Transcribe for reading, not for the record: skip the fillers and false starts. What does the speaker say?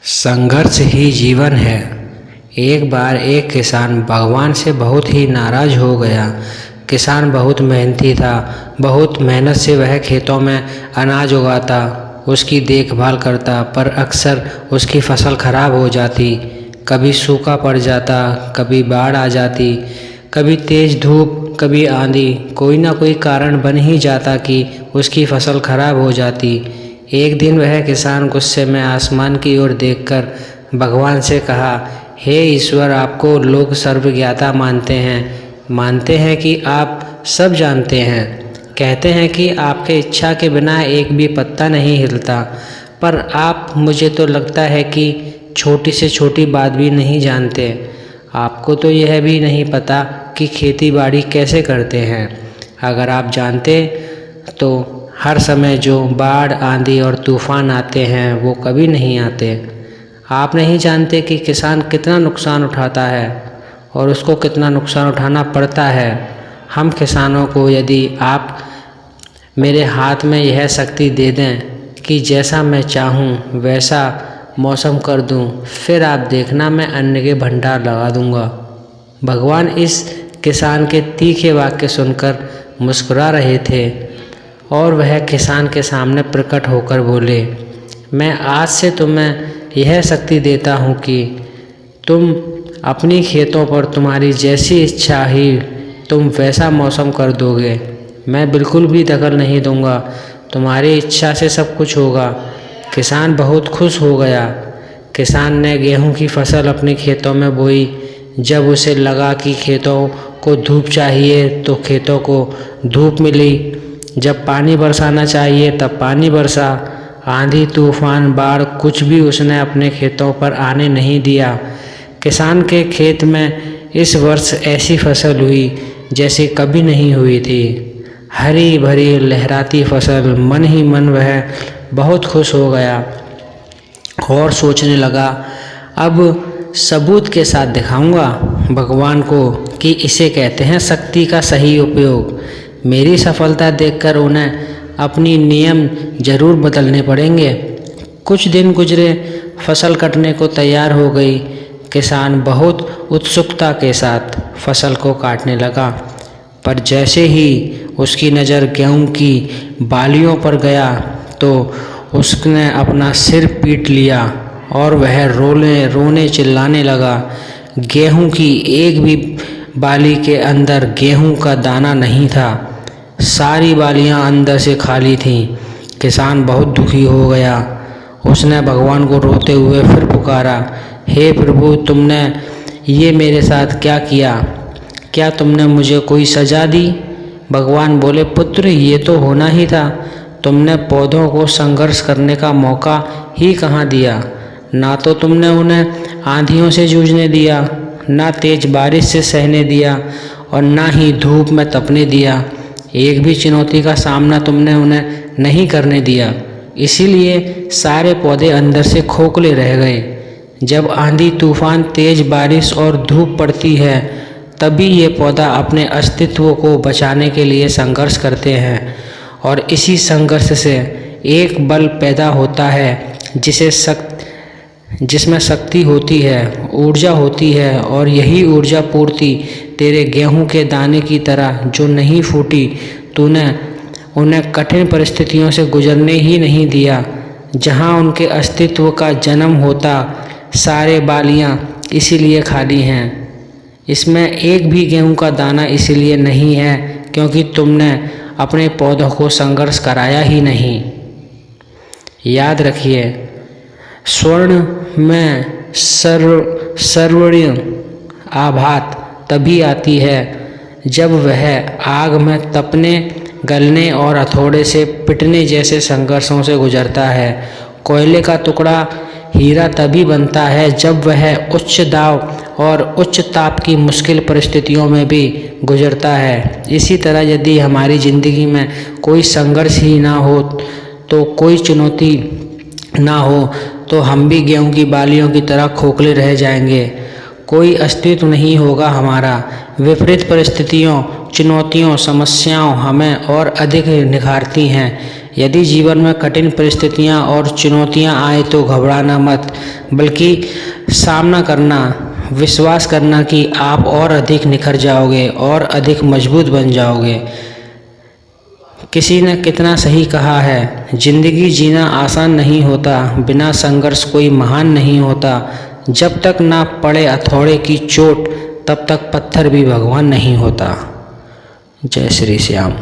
संघर्ष ही जीवन है। एक बार एक किसान भगवान से बहुत ही नाराज़ हो गया। किसान बहुत मेहनती था। बहुत मेहनत से वह खेतों में अनाज उगाता, उसकी देखभाल करता, पर अक्सर उसकी फसल खराब हो जाती। कभी सूखा पड़ जाता, कभी बाढ़ आ जाती, कभी तेज़ धूप, कभी आंधी। कोई ना कोई कारण बन ही जाता कि उसकी फसल खराब हो जाती। एक दिन वह किसान गुस्से में आसमान की ओर देखकर भगवान से कहा, हे ईश्वर, आपको लोग सर्वज्ञाता मानते हैं कि आप सब जानते हैं। कहते हैं कि आपके इच्छा के बिना एक भी पत्ता नहीं हिलता, पर आप, मुझे तो लगता है कि छोटी से छोटी बात भी नहीं जानते। आपको तो यह भी नहीं पता कि खेती बाड़ी कैसे करते हैं। अगर आप जानते तो हर समय जो बाढ़, आंधी और तूफान आते हैं वो कभी नहीं आते। आप नहीं जानते कि किसान कितना नुकसान उठाता है और उसको कितना नुकसान उठाना पड़ता है। हम किसानों को यदि आप मेरे हाथ में यह शक्ति दे दें कि जैसा मैं चाहूँ वैसा मौसम कर दूँ, फिर आप देखना मैं अन्न के भंडार लगा दूँगा। भगवान इस किसान के तीखे वाक्य सुनकर मुस्कुरा रहे थे और वह किसान के सामने प्रकट होकर बोले, मैं आज से तुम्हें यह शक्ति देता हूँ कि तुम अपनी खेतों पर तुम्हारी जैसी इच्छा ही तुम वैसा मौसम कर दोगे। मैं बिल्कुल भी दखल नहीं दूँगा, तुम्हारी इच्छा से सब कुछ होगा। किसान बहुत खुश हो गया। किसान ने गेहूं की फसल अपने खेतों में बोई। जब उसे लगा कि खेतों को धूप चाहिए तो खेतों को धूप मिली। जब पानी बरसाना चाहिए तब पानी बरसा। आंधी, तूफान, बाढ़, कुछ भी उसने अपने खेतों पर आने नहीं दिया। किसान के खेत में इस वर्ष ऐसी फसल हुई जैसे कभी नहीं हुई थी। हरी भरी लहराती फसल। मन ही मन वह बहुत खुश हो गया और सोचने लगा, अब सबूत के साथ दिखाऊंगा भगवान को कि इसे कहते हैं शक्ति का सही उपयोग। मेरी सफलता देखकर उन्हें अपनी नियम जरूर बदलने पड़ेंगे। कुछ दिन गुजरे, फसल कटने को तैयार हो गई। किसान बहुत उत्सुकता के साथ फसल को काटने लगा, पर जैसे ही उसकी नज़र गेहूं की बालियों पर गया तो उसने अपना सिर पीट लिया और वह रोने चिल्लाने लगा। गेहूं की एक भी बाली के अंदर गेहूं का दाना नहीं था। सारी बालियां अंदर से खाली थीं। किसान बहुत दुखी हो गया। उसने भगवान को रोते हुए फिर पुकारा, हे प्रभु, तुमने ये मेरे साथ क्या किया? क्या तुमने मुझे कोई सज़ा दी? भगवान बोले, पुत्र, ये तो होना ही था। तुमने पौधों को संघर्ष करने का मौका ही कहाँ दिया। ना तो तुमने उन्हें आंधियों से जूझने दिया, ना तेज बारिश से सहने दिया और ना ही धूप में तपने दिया। एक भी चुनौती का सामना तुमने उन्हें नहीं करने दिया। इसीलिए सारे पौधे अंदर से खोखले रह गए। जब आंधी, तूफान, तेज बारिश और धूप पड़ती है तभी ये पौधा अपने अस्तित्व को बचाने के लिए संघर्ष करते हैं और इसी संघर्ष से एक बल पैदा होता है जिसमें शक्ति होती है, ऊर्जा होती है, और यही ऊर्जा पूर्ति तेरे गेहूं के दाने की तरह जो नहीं फूटी। तूने उन्हें कठिन परिस्थितियों से गुजरने ही नहीं दिया। जहां उनके अस्तित्व का जन्म होता, सारे बालियां इसीलिए खाली हैं। इसमें एक भी गेहूं का दाना इसीलिए नहीं है क्योंकि तुमने अपने पौधों को संघर्ष कराया ही नहीं। याद रखिए, स्वर्ण में सर्वण्य आभात तभी आती है जब वह आग में तपने, गलने और हथौड़े से पिटने जैसे संघर्षों से गुजरता है। कोयले का टुकड़ा हीरा तभी बनता है जब वह उच्च दाब और उच्च ताप की मुश्किल परिस्थितियों में भी गुजरता है। इसी तरह यदि हमारी ज़िंदगी में कोई संघर्ष ही ना हो, तो कोई चुनौती ना हो, तो हम भी गेहूं की बालियों की तरह खोखले रह जाएंगे। कोई अस्तित्व नहीं होगा हमारा। विपरीत परिस्थितियों, चुनौतियों, समस्याओं हमें और अधिक निखारती हैं। यदि जीवन में कठिन परिस्थितियां और चुनौतियां आए तो घबराना मत, बल्कि सामना करना, विश्वास करना कि आप और अधिक निखर जाओगे और अधिक मजबूत बन जाओगे। किसी ने कितना सही कहा है, जिंदगी जीना आसान नहीं होता, बिना संघर्ष कोई महान नहीं होता। जब तक ना पड़े हथौड़े की चोट, तब तक पत्थर भी भगवान नहीं होता। जय श्री श्याम।